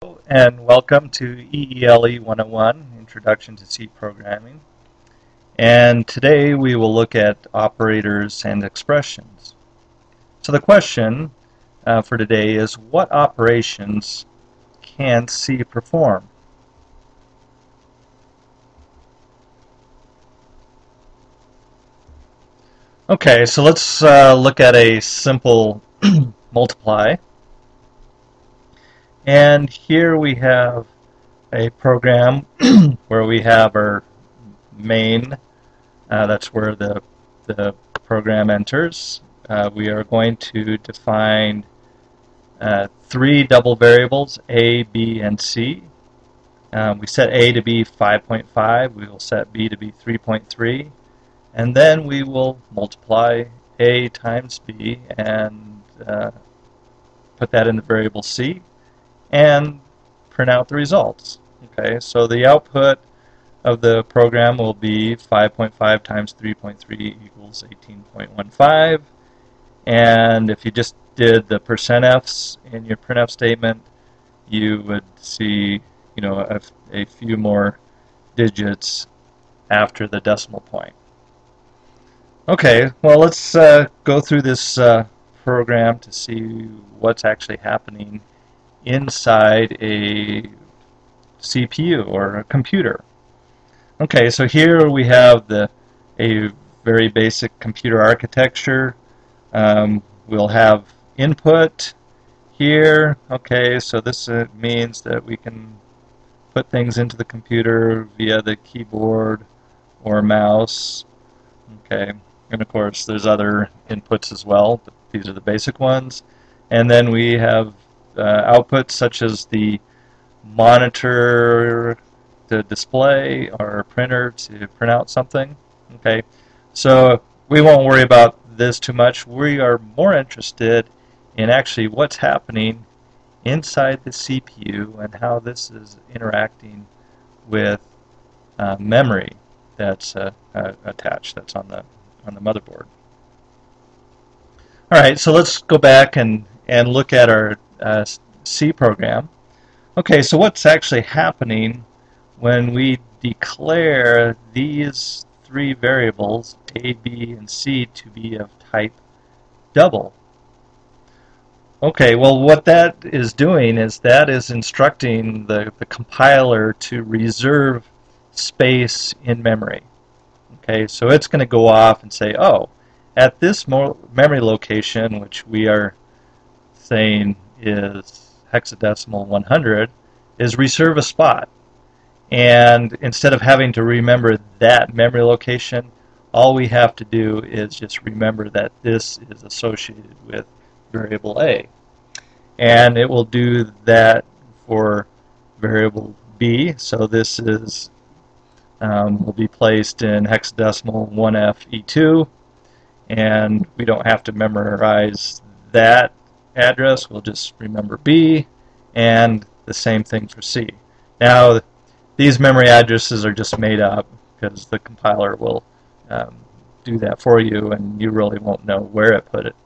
Hello and welcome to EELE 101, Introduction to C Programming. And today we will look at operators and expressions. So the question for today is, what operations can C perform? Okay, so let's look at a simple multiply. And here we have a program where we have our main, that's where the program enters. We are going to define three double variables, A, B, and C. We set A to be 5.5, we will set B to be 3.3, and then we will multiply A times B and put that in the variable C and print out the results. Okay, so the output of the program will be 5.5 times 3.3 equals 18.15, and if you just did the %fs in your printf statement, you would see, a few more digits after the decimal point. Okay, well, let's go through this program to see what's actually happening inside a CPU or a computer. Okay, so here we have a very basic computer architecture. We'll have input here. Okay, so this means that we can put things into the computer via the keyboard or mouse. Okay, and of course there's other inputs as well, but these are the basic ones. And then we have outputs such as the monitor to display or printer to print out something. Okay, so we won't worry about this too much. We are more interested in actually what's happening inside the CPU and how this is interacting with memory that's attached, that's on the motherboard. Alright, so let's go back and look at our C program. Okay, so what's actually happening when we declare these three variables, A, B, and C, to be of type double? Okay, well, what that is doing is that is instructing the compiler to reserve space in memory. Okay, so it's going to go off and say, oh, at this memory location, which we are saying is hexadecimal 100, is reserve a spot. And instead of having to remember that memory location, all we have to do is just remember that this is associated with variable A. And it will do that for variable B. So this is will be placed in hexadecimal 1FE2, and we don't have to memorize that address. We'll just remember B, and the same thing for C. Now, these memory addresses are just made up because the compiler will do that for you, and you really won't know where it put it.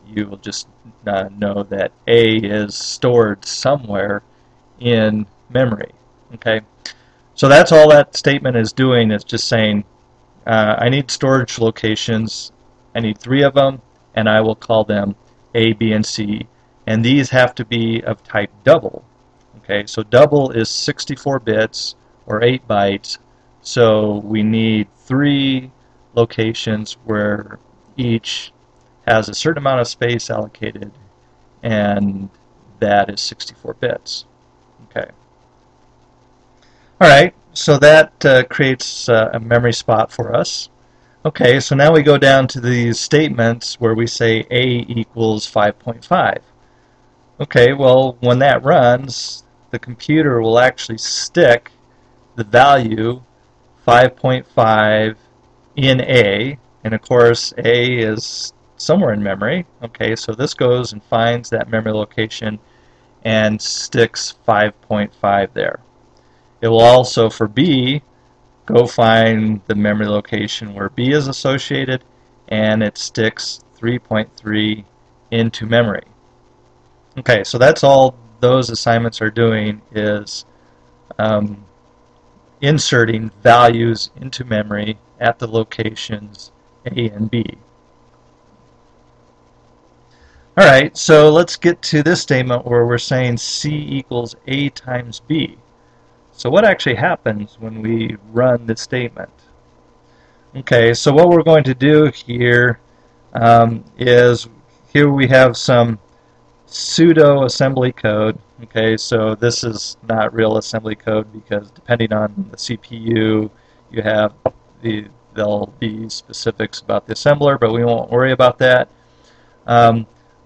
You will just know that A is stored somewhere in memory. Okay, so that's all that statement is doing. It's just saying I need storage locations. I need 3 of them, and I will call them A, B, and C, and these have to be of type double. Okay, so double is 64 bits or 8 bytes, so we need 3 locations where each has a certain amount of space allocated, and that is 64 bits. Okay. Alright, so that creates a memory spot for us. Okay, so now we go down to these statements where we say A equals 5.5. Okay, well, when that runs, the computer will actually stick the value 5.5 in A, and of course A is somewhere in memory. Okay, so this goes and finds that memory location and sticks 5.5 there. It will also, for B, go find the memory location where B is associated, and it sticks 3.3 into memory. Okay, so that's all those assignments are doing is inserting values into memory at the locations A and B. Alright, so let's get to this statement where we're saying C equals A times B. So what actually happens when we run this statement? Okay, so what we're going to do here is here we have some pseudo assembly code. Okay, so this is not real assembly code because depending on the CPU you have there'll be specifics about the assembler, but we won't worry about that.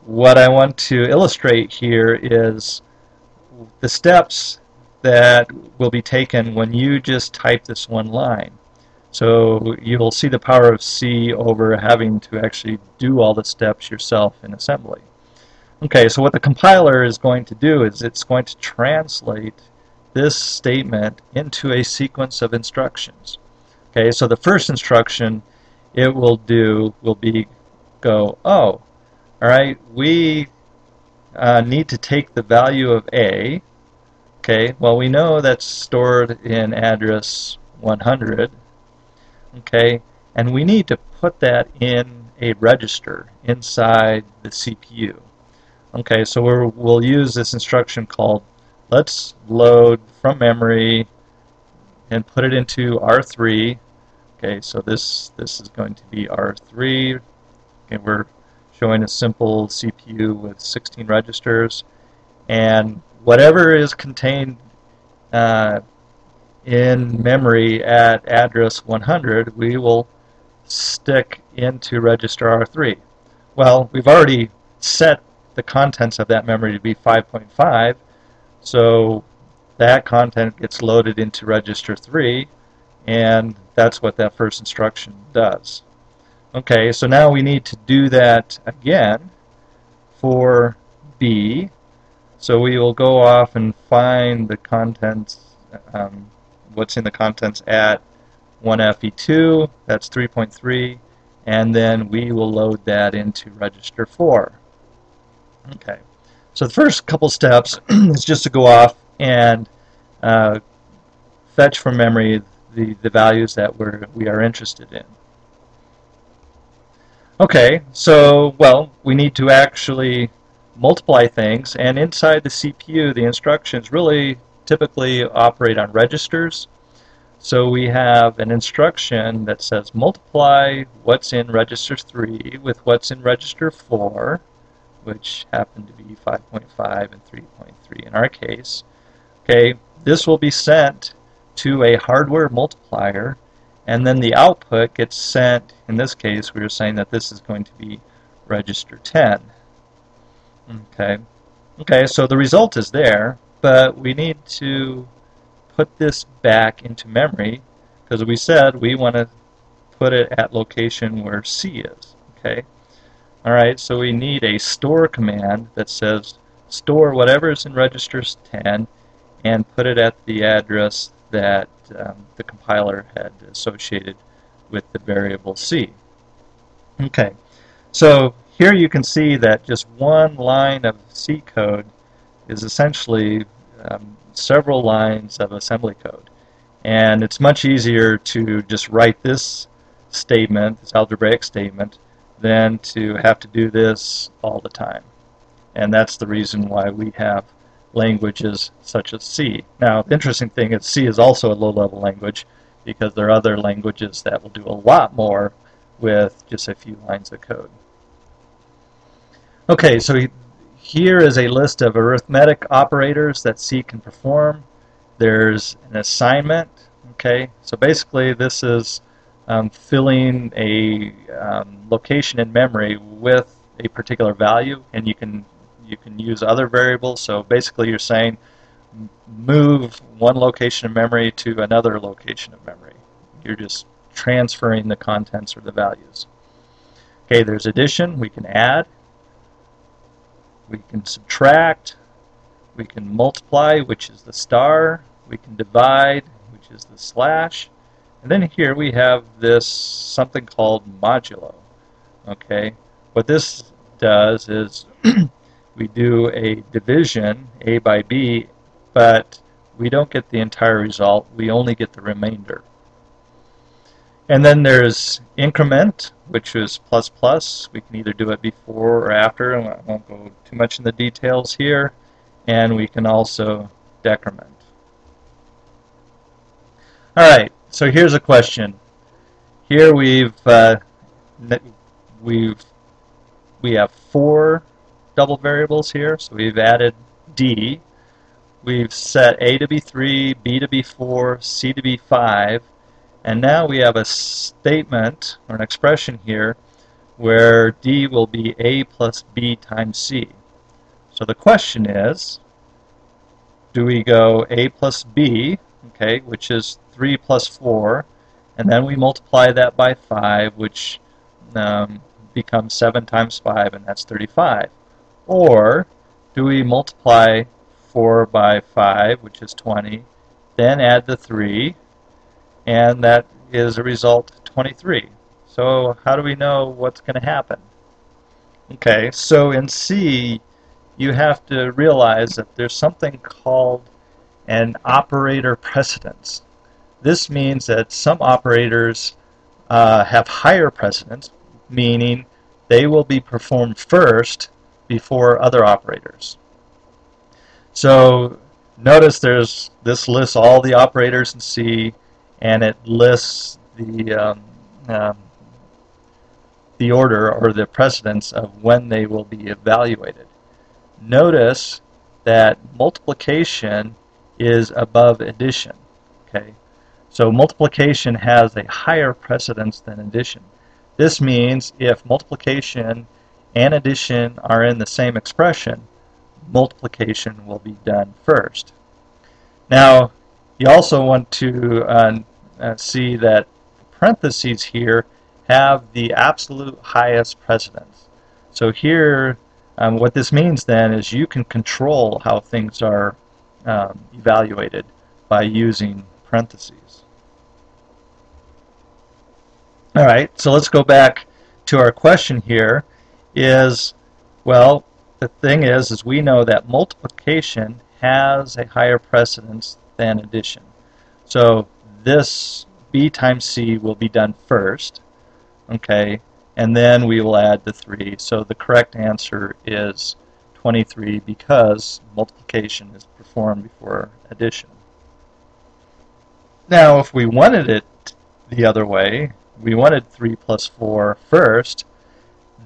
What I want to illustrate here is the steps that will be taken when you just type this one line. So you'll see the power of C over having to actually do all the steps yourself in assembly. Okay, so what the compiler is going to do is it's going to translate this statement into a sequence of instructions. Okay, so the first instruction it will do will be go, oh, alright, we need to take the value of A. Okay, well we know that's stored in address 100. Okay, and we need to put that in a register inside the CPU. Okay, so we'll use this instruction called let's load from memory and put it into R3. Okay, so this is going to be R3. Okay, we're showing a simple CPU with 16 registers, and whatever is contained in memory at address 100 we will stick into register R3. Well, we've already set the contents of that memory to be 5.5, so that content gets loaded into register 3, and that's what that first instruction does. Okay, so now we need to do that again for B. So we will go off and find the contents, what's in the contents at 1FE2, that's 3.3, and then we will load that into register 4. Okay, so the first couple steps is just to go off and fetch from memory the values that we are interested in. Okay, so, well, we need to actually multiply things, and inside the CPU the instructions really typically operate on registers. So we have an instruction that says multiply what's in register 3 with what's in register 4, which happen to be 5.5 and 3.3 in our case. Okay, this will be sent to a hardware multiplier, and then the output gets sent. In this case we were saying that this is going to be register 10. Okay, so the result is there, but we need to put this back into memory because we said we want to put it at location where C is. Okay, alright, so we need a store command that says store whatever is in register 10 and put it at the address that the compiler had associated with the variable C. Okay, so here you can see that just one line of C code is essentially several lines of assembly code. And it's much easier to just write this statement, this algebraic statement, than to have to do this all the time. And that's the reason why we have languages such as C. Now, the interesting thing is C is also a low-level language because there are other languages that will do a lot more with just a few lines of code. Okay, so here is a list of arithmetic operators that C can perform. There's an assignment. Okay, so basically this is filling a location in memory with a particular value, and you can use other variables. So basically you're saying move one location of memory to another location of memory. You're just transferring the contents or the values. Okay, there's addition. We can add. We can subtract. We can multiply, which is the star. We can divide, which is the slash. And then here we have this something called modulo. Okay, what this does is we do a division, A by B, but we don't get the entire result, we only get the remainder. And then there's increment, which is plus plus. We can either do it before or after, and I won't go too much in the details here. And we can also decrement. Alright, so here's a question. Here we have 4 double variables here, so we've added D. We've set A to be 3, B to be 4, C to be 5, and now we have a statement, or an expression here, where D will be A plus B times C. So the question is, do we go A plus B, okay, which is 3 plus 4, and then we multiply that by 5, which becomes 7 times 5, and that's 35. Or do we multiply 4 by 5, which is 20, then add the 3, and that is a result 23. So how do we know what's going to happen? Okay, so in C, you have to realize that there's something called an operator precedence. This means that some operators have higher precedence, meaning they will be performed first before other operators. So notice this lists all the operators in C, and it lists the order or the precedence of when they will be evaluated. Notice that multiplication is above addition. Okay, so multiplication has a higher precedence than addition. This means if multiplication and addition are in the same expression, multiplication will be done first. Now, you also want to see that parentheses here have the absolute highest precedence. So here, what this means then is you can control how things are evaluated by using parentheses. Alright, so let's go back to our question here. Well, the thing is we know that multiplication has a higher precedence than addition. So this B times C will be done first, okay, and then we will add the 3. So the correct answer is 23 because multiplication is performed before addition. Now, if we wanted it the other way, we wanted 3 plus 4 first,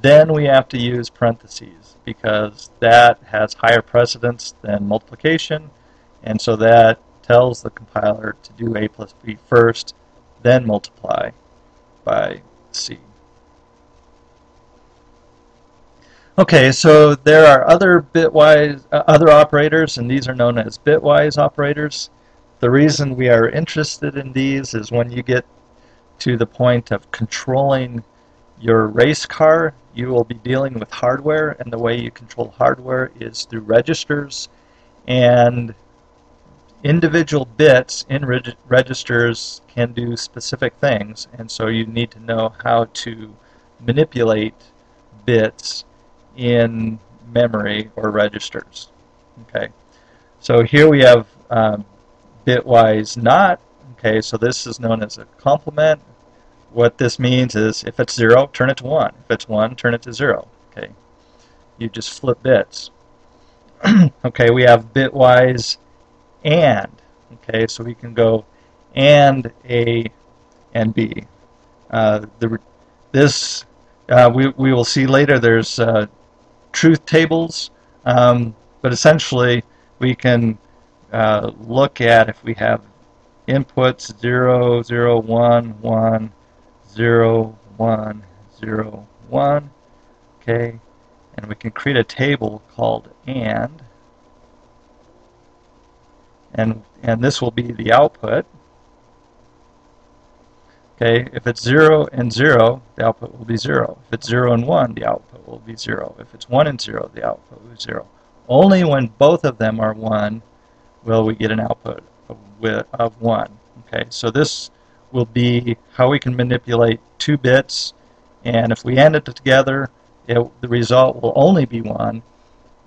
then we have to use parentheses because that has higher precedence than multiplication, and so that tells the compiler to do A plus B first, then multiply by C. Okay, so there are other other operators, and these are known as bitwise operators. The reason we are interested in these is when you get to the point of controlling your race car, you will be dealing with hardware, and the way you control hardware is through registers, and individual bits in registers can do specific things, and so you need to know how to manipulate bits in memory or registers. Okay, so here we have bitwise not. Okay, so this is known as a complement. What this means is if it's 0, turn it to 1. If it's 1, turn it to 0. Okay, you just flip bits. Okay, we have bitwise and. Okay, so we can go and A and B. We will see later there's truth tables, but essentially we can look at if we have inputs 0, 0, 1, 1, 0, 1, 0, 1, okay, and we can create a table called and this will be the output. Okay, if it's 0 and 0, the output will be 0. If it's 0 and 1, the output will be 0. If it's 1 and 0, the output will be 0. Only when both of them are 1 will we get an output of 1. Okay, so this will be how we can manipulate 2 bits, and if we add it together, the result will only be 1.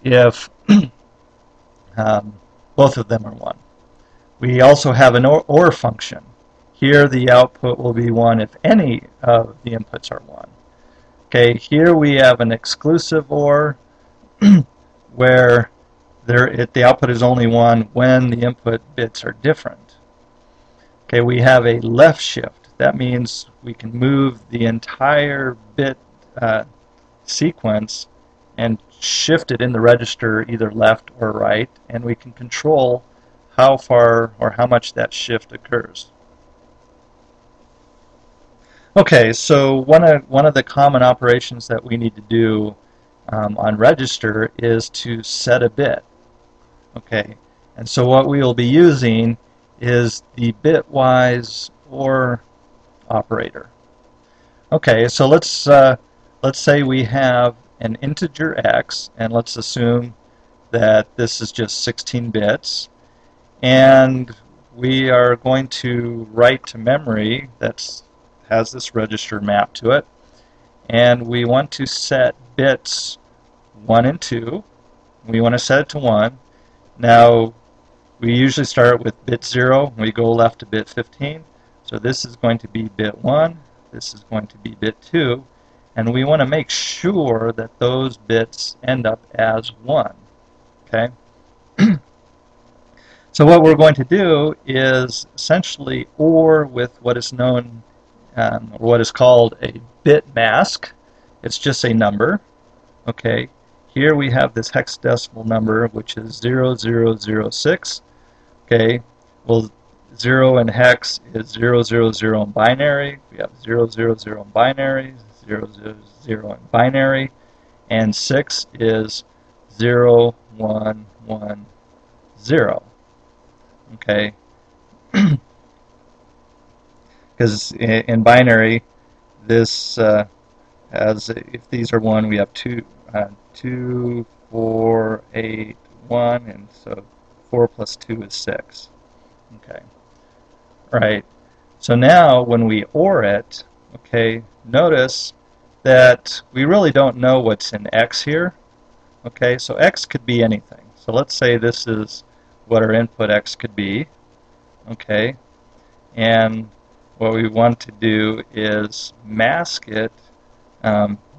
if both of them are 1. We also have an OR function. Here the output will be 1 if any of the inputs are 1. Okay, here we have an exclusive OR where the output is only 1 when the input bits are different. Okay, we have a left shift. That means we can move the entire bit sequence and shift it in the register either left or right, and we can control how far or how much that shift occurs. Okay, so one of the common operations that we need to do on register is to set a bit. Okay, and so what we will be using is the bitwise OR operator. Okay, so let's say we have an integer x, and let's assume that this is just 16 bits, and we are going to write to memory that has this register mapped to it, and we want to set bits 1 and 2. We want to set it to 1. Now, we usually start with bit 0, we go left to bit 15, so this is going to be bit 1, this is going to be bit 2, and we want to make sure that those bits end up as 1. Okay? So what we're going to do is essentially OR with what is known, or what is called a bit mask. It's just a number. Okay? Here we have this hexadecimal number, which is 0006. Okay, well, 0 in hex is 000 in binary. We have 000 in binary, 000 in binary, and 6 is 0110. Okay, because in binary, this has, if these are 1, we have 2, 4, 8, 1, and so 4 plus 2 is 6. Okay. Right. So now when we OR it, okay, notice that we really don't know what's in x here. Okay, so x could be anything. So let's say this is what our input x could be. Okay, and what we want to do is mask it.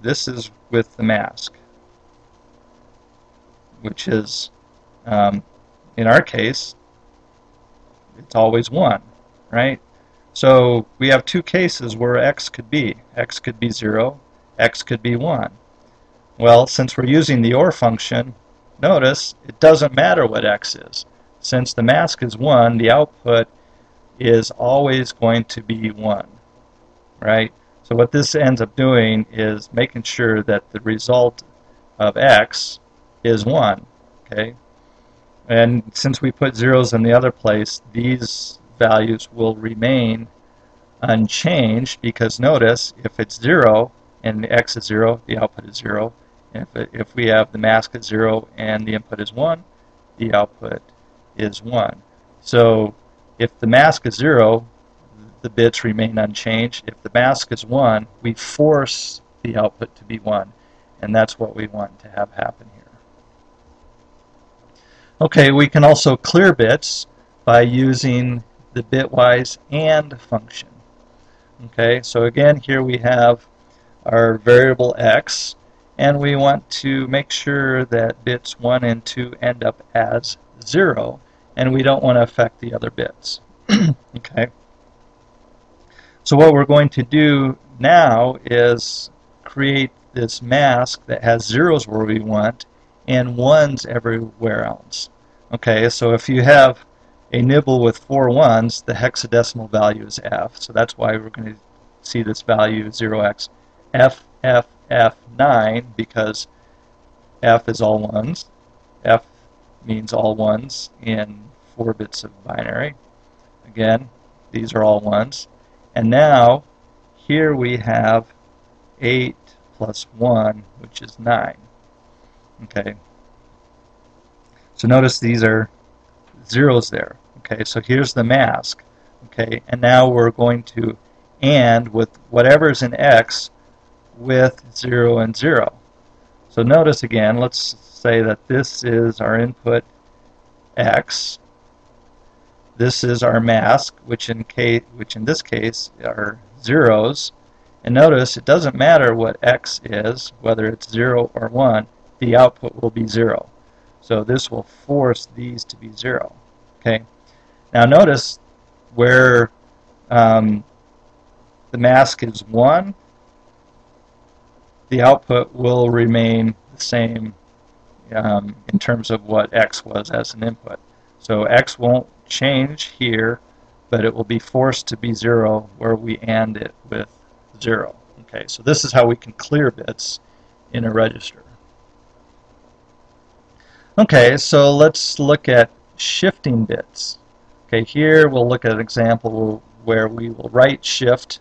This is with the mask, which is, in our case, it's always 1, right? So we have two cases where x could be. X could be 0, x could be 1. Well, since we're using the OR function, notice it doesn't matter what x is. Since the mask is 1, the output is always going to be 1, right? So what this ends up doing is making sure that the result of x is 1, okay? And since we put zeros in the other place, these values will remain unchanged, because notice, if it's 0 and the x is 0, the output is 0. And if we have the mask at 0 and the input is 1, the output is 1. So if the mask is 0, the bits remain unchanged. If the mask is 1, we force the output to be 1. And that's what we want to have happen here. Okay, we can also clear bits by using the bitwise AND function. Okay, so again, here we have our variable x, and we want to make sure that bits 1 and 2 end up as 0, and we don't want to affect the other bits. Okay, so what we're going to do now is create this mask that has zeros where we want and 1s everywhere else. Okay, so if you have a nibble with 4 1s, the hexadecimal value is f. So that's why we're going to see this value 0x FFF9, because f is all 1s. F means all 1s in 4 bits of binary. Again, these are all 1s. And now, here we have 8 plus 1, which is 9. Okay. So notice these are zeros there. Okay, so here's the mask. Okay, and now we're going to AND with whatever's in x with 0 and 0. So notice again, let's say that this is our input X. This is our mask, which in this case are zeros. And notice it doesn't matter what X is, whether it's 0 or 1, the output will be 0. So this will force these to be 0. Okay. Now notice where the mask is 1, the output will remain the same in terms of what X was as an input. So X won't change here, but it will be forced to be 0 where we AND it with 0. Okay, so this is how we can clear bits in a register. Okay, so let's look at shifting bits. Okay, here we'll look at an example where we will write shift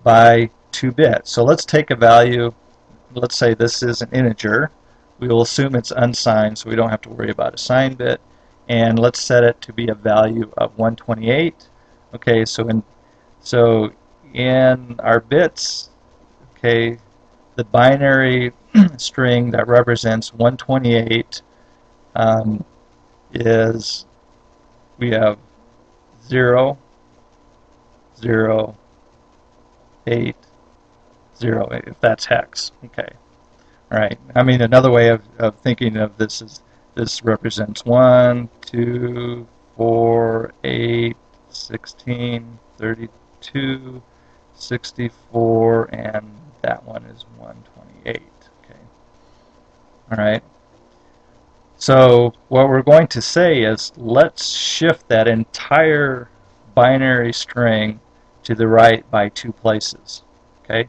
by 2 bits. So let's take a value, let's say this is an integer. We will assume it's unsigned, so we don't have to worry about a signed bit. And let's set it to be a value of 128. Okay, so in our bits, okay, the binary string that represents 128 is, we have 0, 0, 8, 0, if that's hex. Okay. All right. I mean, another way of thinking of this is this represents 1, 2, 4, 8, 16, 32, 64, and that one is 128. Okay. All right. So what we're going to say is let's shift that entire binary string to the right by 2 places. Okay.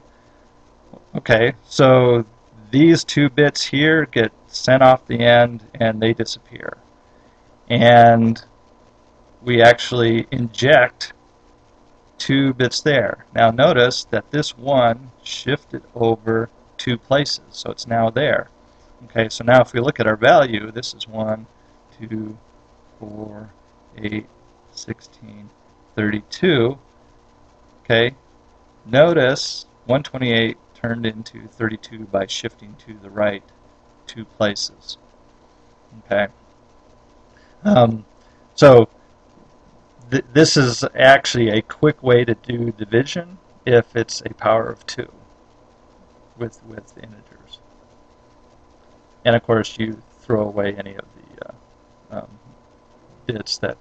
Okay. So these 2 bits here get sent off the end and they disappear. And we actually inject 2 bits there. Now notice that this 1 shifted over 2 places, so it's now there. Okay, so now if we look at our value, this is 1, 2, 4, 8, 16, 32. Okay, notice 128 turned into 32 by shifting to the right 2 places. Okay, so this is actually a quick way to do division if it's a power of 2 with integers. And of course, you throw away any of the bits that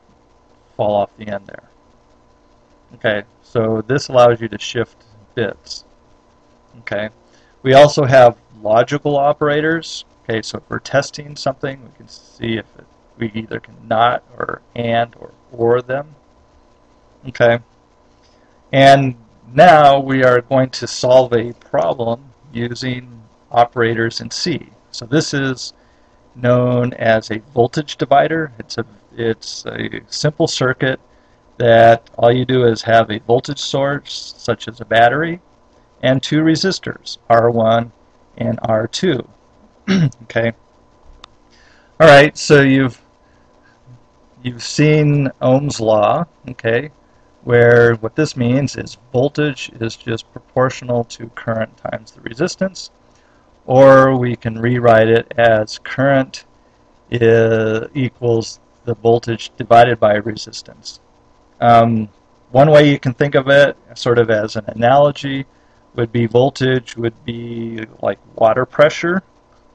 fall off the end there. Okay, so this allows you to shift bits. Okay, we also have logical operators. Okay, so if we're testing something, we can see if we either can not or and or them. Okay, and now we are going to solve a problem using operators in C. So this is known as a voltage divider. It's a simple circuit that all you do is have a voltage source, such as a battery, and 2 resistors, R1 and R2. Okay. All right. So you've seen Ohm's law. Okay, where what this means is voltage is just proportional to current times the resistance. Or we can rewrite it as current equals the voltage divided by resistance. One way you can think of it, sort of as an analogy, would be voltage would be like water pressure.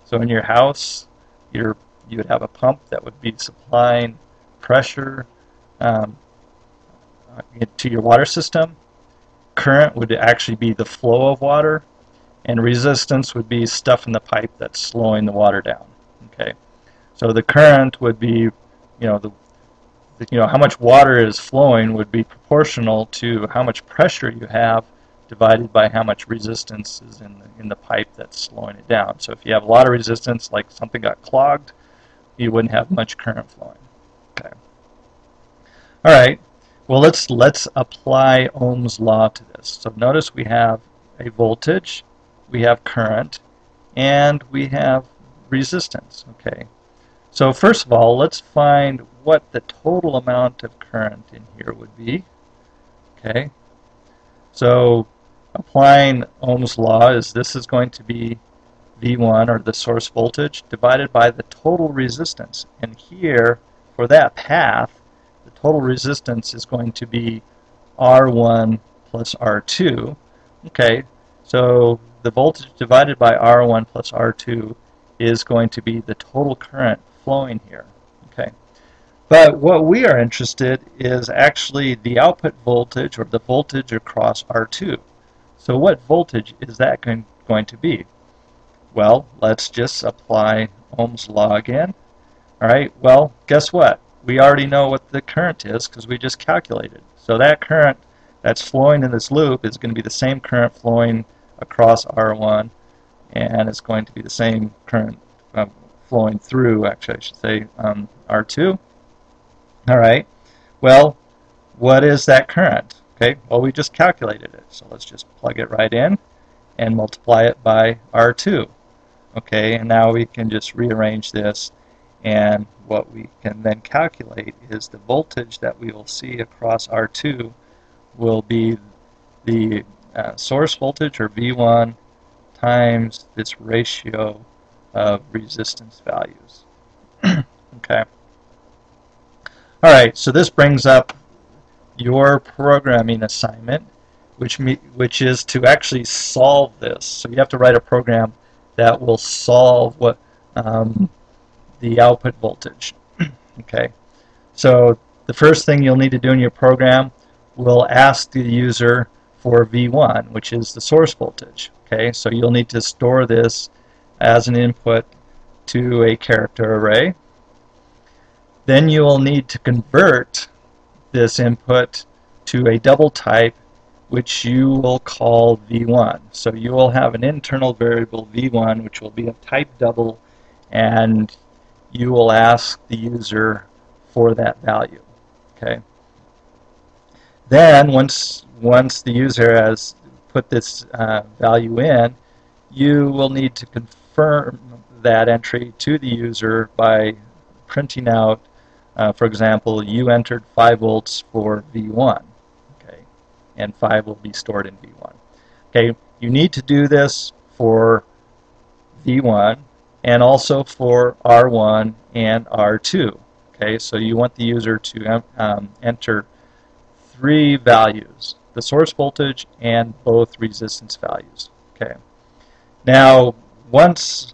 So in your house, you would have a pump that would be supplying pressure to your water system. Current would actually be the flow of water. And resistance would be stuff in the pipe that's slowing the water down. Okay, so the current would be, how much water is flowing would be proportional to how much pressure you have divided by how much resistance is in the pipe that's slowing it down. So if you have a lot of resistance, like something got clogged, you wouldn't have much current flowing. Okay. All right. Well, let's apply Ohm's law to this. So notice we have a voltage, we have current, and we have resistance. Okay, so first of all, let's find what the total amount of current in here would be. Okay, so applying Ohm's law is this is going to be V1, or the source voltage, divided by the total resistance. And here, for that path, the total resistance is going to be R1 plus R2. Okay, so the voltage divided by R1 plus R2 is going to be the total current flowing here. Okay, but what we are interested is actually the output voltage, or the voltage across R2. So what voltage is that going to be? Well, let's just apply Ohm's law again. Alright, well, guess what? We already know what the current is because we just calculated. So that current that's flowing in this loop is going to be the same current flowing across R1, and it's going to be the same current flowing through, actually I should say, R2. Alright, well, what is that current? Okay, well, we just calculated it, so let's just plug it right in and multiply it by R2. Okay, and now we can just rearrange this, and what we can then calculate is the voltage that we will see across R2 will be the source voltage, or V1, times this ratio of resistance values. Okay. Alright, so this brings up your programming assignment, which is to actually solve this. So you have to write a program that will solve what the output voltage. Okay, so the first thing you'll need to do in your program will ask the user for V1, which is the source voltage. Okay, so you'll need to store this as an input to a character array. Then you will need to convert this input to a double type, which you will call V1. So you will have an internal variable V1, which will be of type double, and you will ask the user for that value. Okay. Then once the user has put this value in, you will need to confirm that entry to the user by printing out, for example, you entered 5 volts for V1, okay, and 5 will be stored in V1. Okay, you need to do this for V1 and also for R1 and R2. Okay, so you want the user to enter 3 values: the source voltage and both resistance values. Okay. Now, once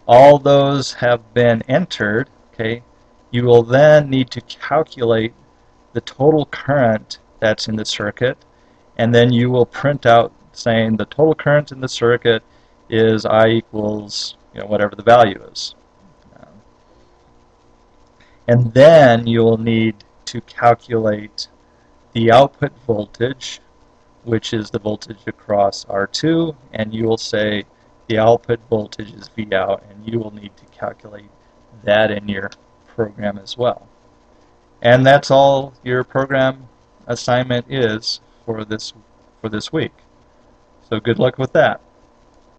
all those have been entered, okay, you will then need to calculate the total current that's in the circuit, and then you will print out saying the total current in the circuit is I equals, whatever the value is. And then you will need to calculate the output voltage, which is the voltage across R2, and you will say the output voltage is V out, and you will need to calculate that in your program as well. And that's all your program assignment is for this week. So good luck with that.